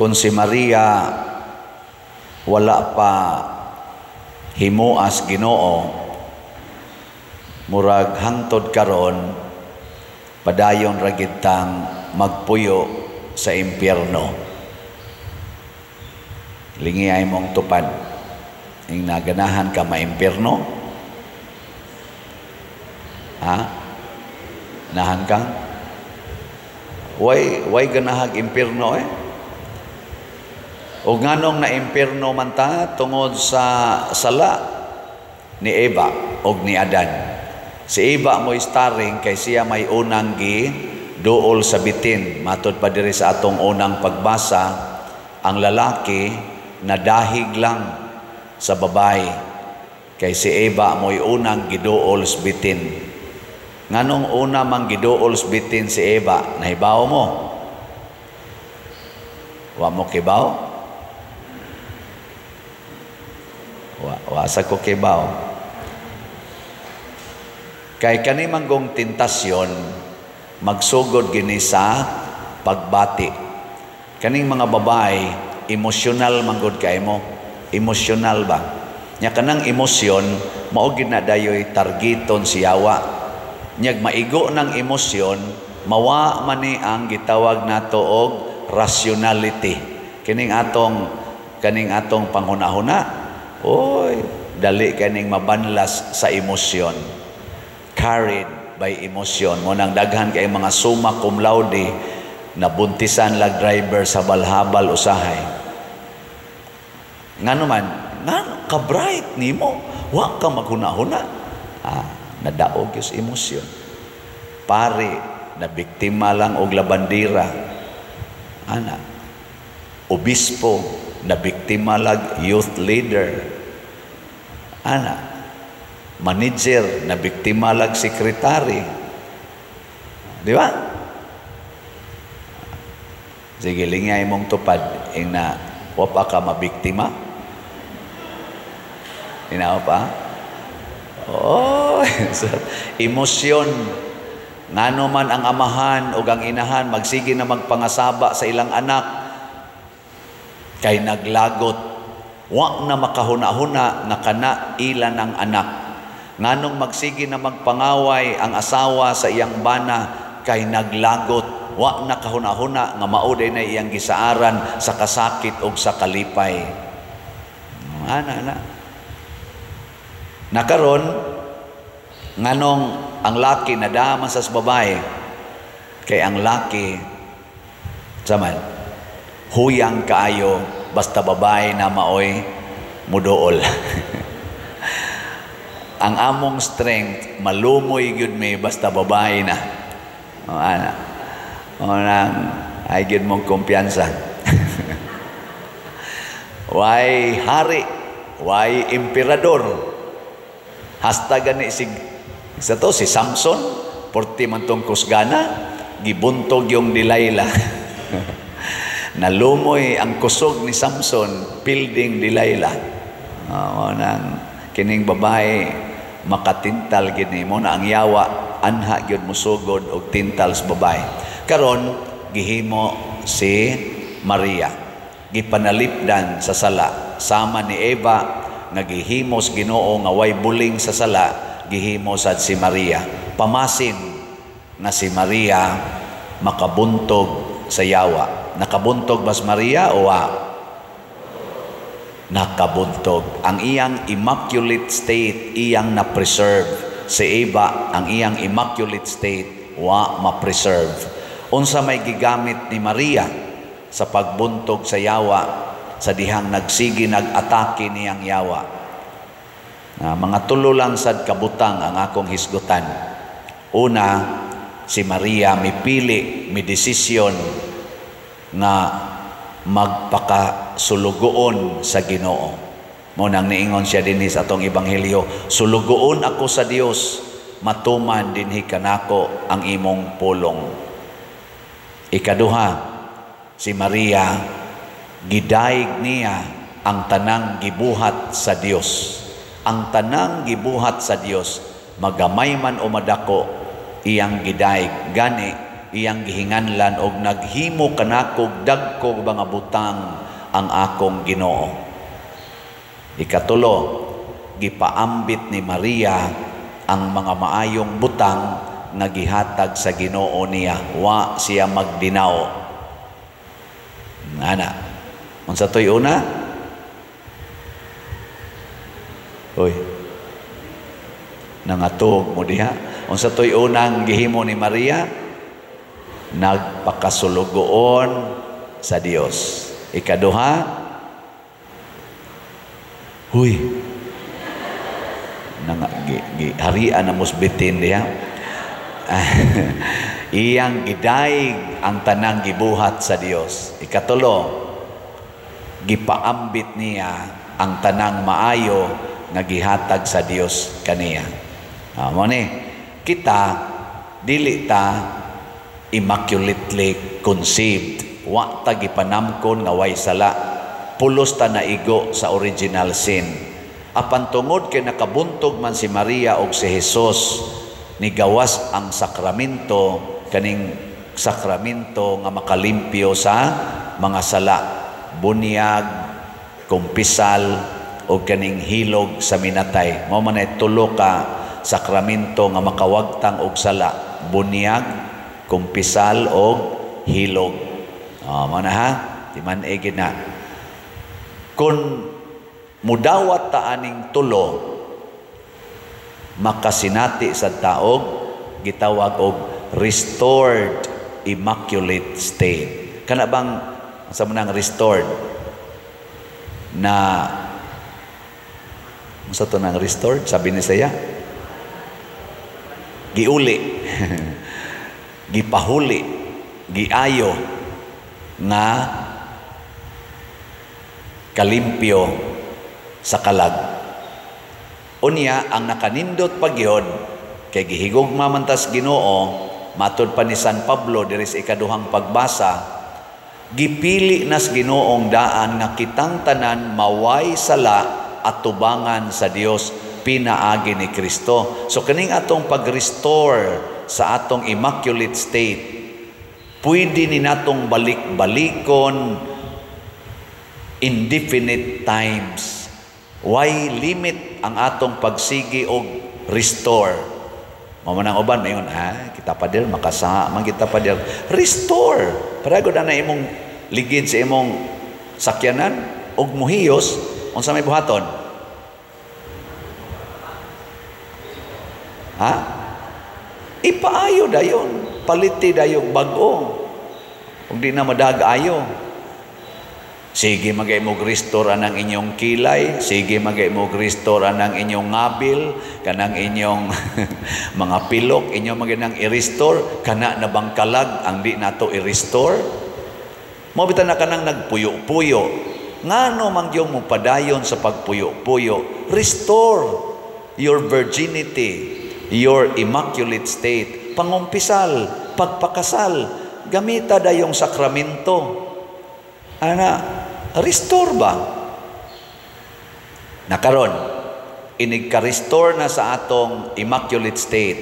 kung si Maria wala pa himuas Ginoo, murag hangtod karon padayon ra gid tang magpuyo sa impyerno. Lingi ay mong tupad ing naganahan ka maimpyerno. Ha? Nahan ka? Way ganahag impyerno eh. O nganong na impyerno man ta tungod sa sala ni Eva o ni Adan. Si Eva mo starring kay siya may unang duol sa bitin. Matod pa diri sa atong unang pagbasa, ang lalaki nadahig lang sa babae. Kay si Eva mo'y unang giduol sa bitin. Nganong una mang giduol sa bitin si Eva, nahibaw mo? Wa mo kibaw? Wasa ko kibaw. Kay kani manggong tentasyon magsugod gini sa pagbati. Kaning mga babae emosyonal manggod kay mo. Emosyonal ba? Nya kanang emosyon mao gid na dayoy targeton si Yawa. Nyag maigo ng emosyon mawa man ni ang gitawag nato og rationality. Kining atong panghuna-huna. Oy, dali kaning mabanlas sa emosyon. Carried by emotion. Mo nang daghan kay mga summa cum laude nabuntisan lag driver sa balhabal usahay. Ngano man, ka bright nimo, wa ka maghuna-huna. Nadaog yung emosyon. Pare na biktima lang og labandira. Obispo na biktima lang youth leader. Manager na biktima lang sekretary. Di ba? Sige, lingay mong tupad ing na wapa ka mabiktima. Inaw pa? Oh, emosyon. Ngano man ang amahan o ang inahan magsige na magpangasaba sa ilang anak kay naglagot. Wa na makahuna-huna nga kana ilan ang anak. Nganong magsige na magpangaway ang asawa sa iyang bana kay naglagot. Wa na kahuna-huna nga mauday na iyang gisaaran sa kasakit o sa kalipay. Nakaron nganong ang laki nadama sa babae kay ang laki saman huyang kaayo basta babae na maoy muduol. Ang among strength malumoy gyud may basta babae na. Nang ay gyud mong kumpiyansa. Way hari, way emperador. Hasta gani si Samson, porti man tong kusgana, gibuntog yung Delilah. Nalumoy ang kusog ni Samson, building Delilah. Nang kining babae makatintal gini mo na ang yawa anha gyud musugod og tintal sa babae. Karon gihimo si Maria, gipanalipdan sa sala sama ni Eva. Nagihimos Ginoo nga way buling sa sala, gihimo sad si Maria. Pamasin na si Maria makabuntog sa yawa. Nakabuntog ba si Maria o wa? Nakabuntog. Ang iyang immaculate state iyang na-preserve. Si Eva ang iyang immaculate state wa ma-preserve. Unsa may gigamit ni Maria sa pagbuntog sa yawa sa dihang nagsigi nag-atake niyang yawa. Mga tulo lang sad kabutang ang akong hisgutan. Una, si Maria mipili, mi desisyon nga magpakasulugoon sa Ginoo. Mo nang niingon siya dinhi sa atong ebanghelyo, sulugoon ako sa Dios, matuman dinhi kanako ang imong pulong. Ikaduha, si Maria gidaig niya ang tanang gibuhat sa Dios. Ang tanang gibuhat sa Dios, magamay man o madako, iyang gidaig. Gani, iyang gihinganlan og naghimo kanako dagkog mga butang ang akong Ginoo. Ikatulo, gipaambit ni Maria ang mga maayong butang nga gihatag sa Ginoo niya. Wa siya magdinaw. Ana, unsa toy una? Hoy, nangatog mo diha. Unsa toy unang gihimo ni Maria? Nagpakasulugoon sa Dios. Ikaduha, huy, harian na musbitin diha. Iyang gidaig ang tanang gibuhat sa Dios. Ikatulo, gipaambit niya ang tanang maayo nga gihatag sa Dios kaniya. Mo ni, kita dili ta immaculately conceived. Wa ta gipanamkon nga way sala. Pulos ta naigo sa original sin. Apan tungod kay nakabuntog man si Maria og si Jesus, ni gawas ang sakramento, kaning sakramento nga makalimpyo sa mga sala, bunyag, kumpisal, o kaning hilog sa minatay. Mao man ay tulo ka sakramento nga makawagtang og sala, bunyag, kumpisal, o hilog. Mao na ha, di man igid na. Kung mudawat ta aning tulo, makasinati sa taog, gitawag og restored immaculate state. Kana bang sa manang restored na sa to nang restored, sabi ni saya giuli gipahuli, giayo nga kalimpyo sa kalag. Unya ang nakanindot pagyod kay gihigugma man tas Ginoo, matud pa ni San Pablo diri sa ikaduhang pagbasa, gipili nas Ginoong daan nga kitang tanan maway sala at tubangan sa Dios pinaagi ni Kristo. So kaning atong pag-restore sa atong immaculate state, pwede ni natong balik-balikon indefinite times. Why limit ang atong pagsigi og restore? Mamanang uban mayon, kita pa dir makasaha man kita pa dir restore. Para gud na imong ligid sa imong sakyanan og muhiyos, unsa may buhaton? Ipaayo dayon, paliti dayon bag-o. Ug di na madag-ayo. Sige magay mo restore anang inyong kilay, sige magay mo restore anang inyong ngabil, kanang inyong mga pilok, inyong maginang i-restore, kana na bang kalag ang di nato i-restore? Mo bitan na kanang nagpuyo-puyo. Ngano mangyong mo padayon sa pagpuyo-puyo? Restore your virginity, your immaculate state. Pangumpisal, pagpakasal, gamita dayong sakramento. Restore ba? Nakaron, inigka-restore na sa atong immaculate state.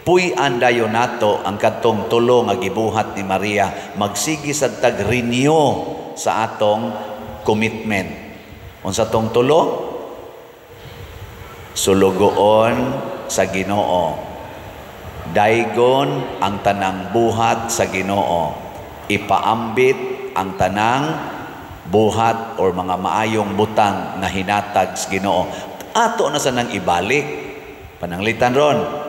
Puy-an dayon nato ang katong tulo nga gibuhat ni Maria, magsigi sa tag-renew sa atong commitment. Unsa tong tulo? Sulugoon sa Ginoo. Daygon ang tanang buhat sa Ginoo. Ipaambit ang tanang buhat or mga maayong butang na hinatag sa Ginoo. Ato na sa nang ibalik. Pananglitan ron.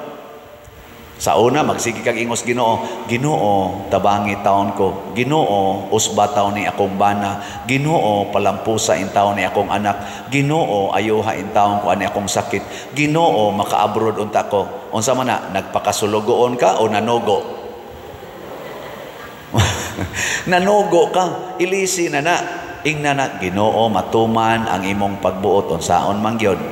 Sa una, magsige kag ingos Ginoo. Ginoo, tabangi taon ko. Ginoo, usba taon ni akong bana. Ginoo, palampusa in taon ni akong anak. Ginoo, ayuha in taon ko ani akong sakit. Ginoo, makaabroad unta ko. Unsa man na, nagpakasulugoon ka o nanogo? Nanogo ka, ilisi na na. Ingna na, Ginoo, matuman ang imong pagbuot. Unsaon man gyud?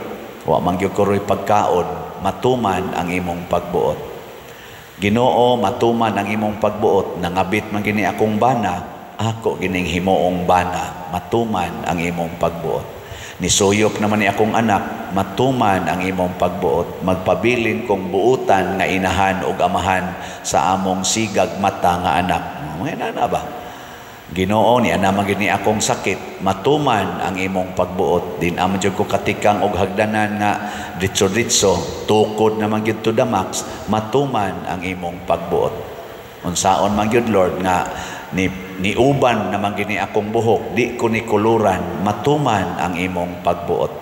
Wa man gyud kuroy pagkaon, matuman ang imong pagbuot. Ginoo, matuman ang imong pagbuot. Nangabit man gini akong bana, ako gining himuong bana. Matuman ang imong pagbuot. Nisuyop naman ni akong anak, matuman ang imong pagbuot. Magpabilin kong buutan nga inahan o amahan sa among sigag mata nga anak. Mga na ba? Ginoo niya naman gini akong sakit, matuman ang imong pagbuot. Din amon jud ko katikang og hagdanan nga ditso-ditso, tukod naman gyud to the max, matuman ang imong pagbuot. Unsaon man gyud Lord nga niuban naman gini akong buhok, di ko ni kuluran, matuman ang imong pagbuot.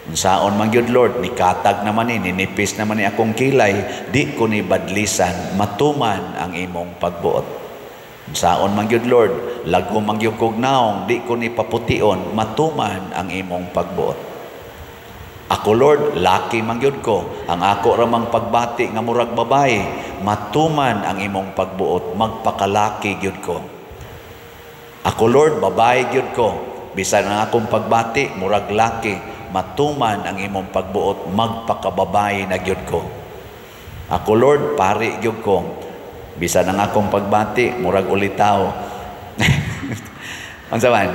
Unsaon man gyud Lord, nikatag naman ni, ninipis naman ni akong kilay, di ko ni badlisan, matuman ang imong pagbuot. Unsaon man gyud Lord, lago man gyud kog naong, di ko ni papution, matuman ang imong pagbuot. Ako Lord, laki man gyud ko, ang ako ramang pagbati nga murag babae, matuman ang imong pagbuot, magpakalaki gyud ko. Ako Lord, babae gyud ko, bisan ang akong pagbati murag laki, matuman ang imong pagbuot, magpakababae na gyud ko. Ako Lord, pari gyud ko, bisan ang akong pagbati murag ulitaw. Unsa man?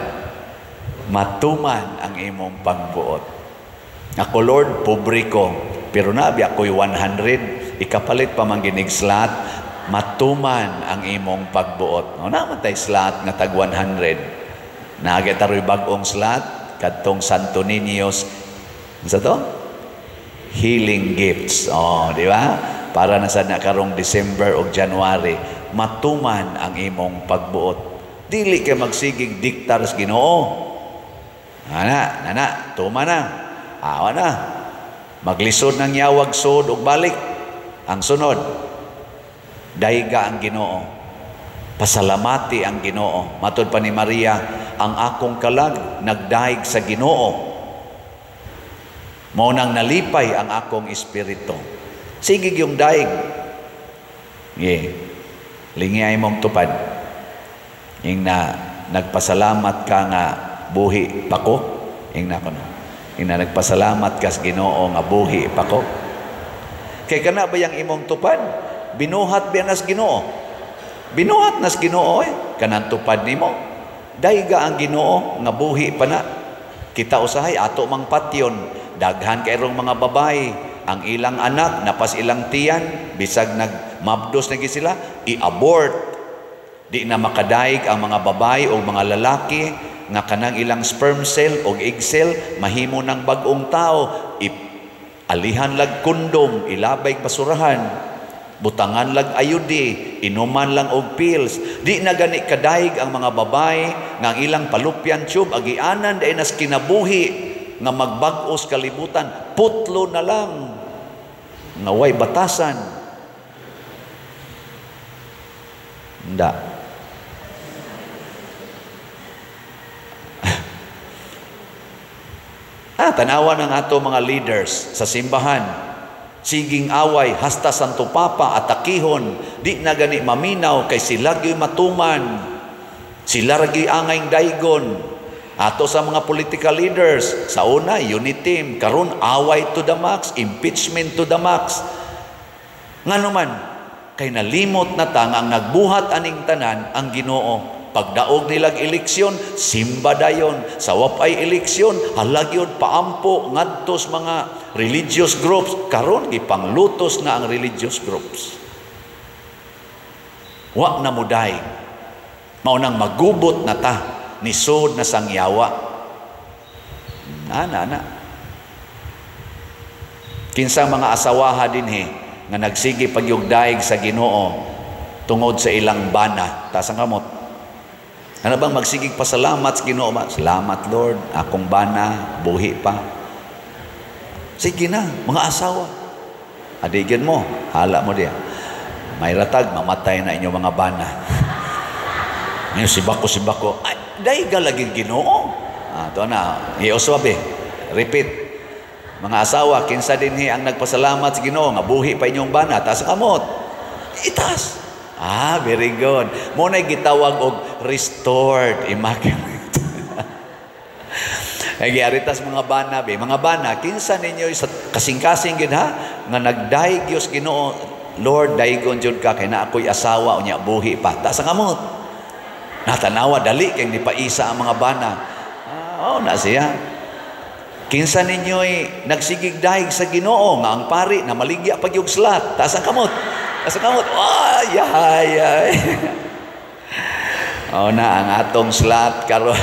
Matuman ang imong pagbuot. Ako Lord, pobre ko, pero nabi ako'y 100, ikapalit pa man ginig slot, matuman ang imong pagbuot. O naman tayo slot nga tag 100. Nagataroy bagong slot, kadtong Santo Niños, sa to? Healing gifts. O, di ba? Para na sa nakarong December o January, matuman ang imong pagbuot. Dili kay magsigig diktar sa Ginoo. Nana, tuma na. Awa na. Maglisod ng yawag sod ug balik. Ang sunod, dayga ang Ginoo. Pasalamati ang Ginoo. Matud pa ni Maria, ang akong kalag nagdaig sa Ginoo. Mao nang nalipay ang akong espiritu. Sige yung daig. Lingay mong tupad. Yung nagpasalamat ka nga buhi pako. Yung nagpasalamat ka sa Ginoo nga buhi pako. Kay kana ba yung imong tupad? Binuhat ba nas Ginoo? Binuhat nas Ginoo kanang tupad nimo. Dayga ang Ginoo nga buhi pa na. Kita usahay ato mang patyon. Daghan kay rong mga babae. Ang ilang anak, napas ilang tiyan, bisag nagmabdos na sila, i-abort. Di na makadaig ang mga babae o mga lalaki, nga kanang ilang sperm cell o egg cell, mahimo ng bagong tao, alihan lag kondom, ilabay basurahan, butangan lag ayudi, inuman lang og pills. Di na gani kadaig ang mga babae, nga ang ilang palupyan tube, agianan, dahil nas kinabuhi, nga magbag-os kalibutan, putlo na lang, nga way batasan. Hindi. Tanawa ng ato mga leaders sa simbahan. Siging away, hasta Santo Papa, atakihon, di na gani maminaw, kay sila gyo'y matuman. Sila ragi angay daygon. Ato sa mga political leaders, sa una, unity team, karon away to the max, impeachment to the max. Nga naman, kay nalimot na ta nga ang nagbuhat aning tanan ang Ginoo. Pagdaog nilag eleksyon, simba dayon. Sa wapay eleksyon, halagyod paampo ngadtos mga religious groups. Karon gipanglutos na ang religious groups. Wa na muday. Maunang magubot na ta. Nisod na sangyawa. Na. Kinsang mga asawaha din nga nagsigi pagyugdaig sa Ginoo tungod sa ilang bana. Tasang kamot. Ano bang magsigig pasalamat sa Ginoo? Salamat Lord, akong bana, buhi pa. Sige na, mga asawa. Adigyan mo, hala mo diya. May ratag, mamatay na inyong mga bana. Ngayon, sibako. Ay, dahi ka laging Ginoo. Ito na, ioswabe. Repeat. Mga asawa, kinsa din ang nagpasalamat sa Ginoo, nga buhi pa inyong bana, taas ang kamot. Itas. Very good. Muna'y gitawag og restored immaculate. Ay giaritas mga bana, mga bana, kinsa ninyo sa kasing-kasing gid ha nga nagdaig Dios Ginoo, Lord, daigon jud ka kay na ako'y asawa unya buhi pa. Ta sa kamot. Natanawa dali kay nipaisa ang mga bana. Na siya. Kinsa ninyo'y nagsigig dahig sa Ginoo nga ang pari na maligya pag yung slat. Taas ang kamot. Taas ang kamot. Ay, ay, ay. O na, ang atong slat karon.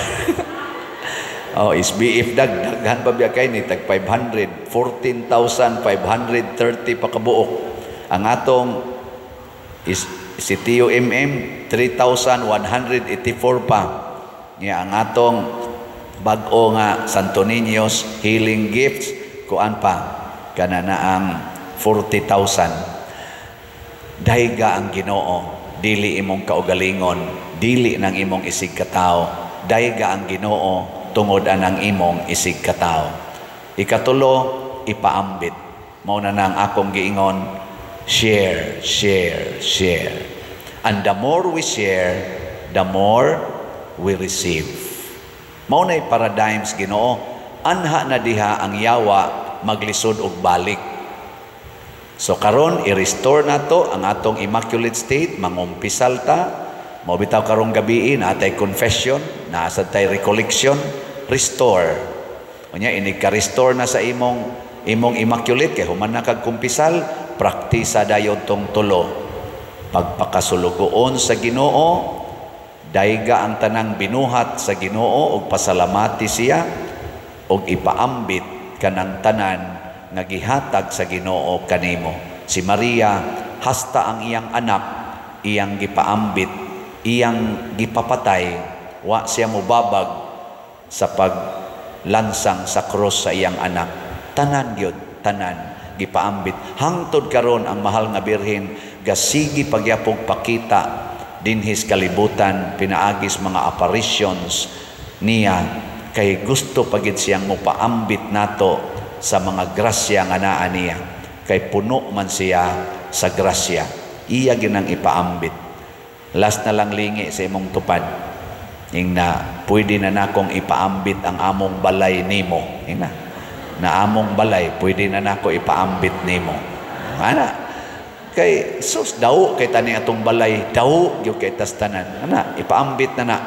Oh, SBF daghan pa biya kay ni tag 500, 14,530 pa kabuok. Ang atong si Tio MM 3,184 pa. Niya ang atong bag-o nga Santo Niños healing gifts kuan pa kana na ang 40,000. Dayga ang Ginoo, dili imong kaugalingon, dili nang imong isig katao. Dayga ang Ginoo tungod anang imong isig katao. Ikatulo, ipaambit. Mao na nang akong giingon, share, share, share. And the more we share, the more we receive. Mao na'y paradigms Ginoo. Anha na diha ang yawa maglisod og balik. So karon i-restore nato ang atong immaculate state, mangumpisal ta. Mao bitaw karong gabi natay confession, naasa tay recollection, restore. Unya ini ka-restore na sa imong immaculate kay human na kag kumpisal, praktisa dayon tong tulo. Pagpakasulugoon sa Ginoo, dayga ang tanang binuhat sa Ginoo ug pasalamati siya ug ipaambit kanang tanan nga gihatag sa Ginoo kanimo. Si Maria hasta ang iyang anak iyang gipaambit, iyang gipapatay, wa siya mubabag sa paglansang sa cross sa iyang anak. Tanan gyud, tanan gipaambit. Hangtod karon ang mahal nga birhen gasigi pagyapog pakita dinhis kalibutan, pinaagis mga apparitions niya kay gusto pagid siyang mopaambit nato sa mga grasya nga naa niya. Kay puno man siya sa grasya. Iya ginang ipaambit. Last na lang lingi sa imong tupad. Ing na pwede na nakong ipaambit ang among balay nimo. Ing na among balay pwede na nako ipaambit nimo. Ana kay sus daw kay tani atong balay daw gyud kay tas tanan. Ana ipaambit na na.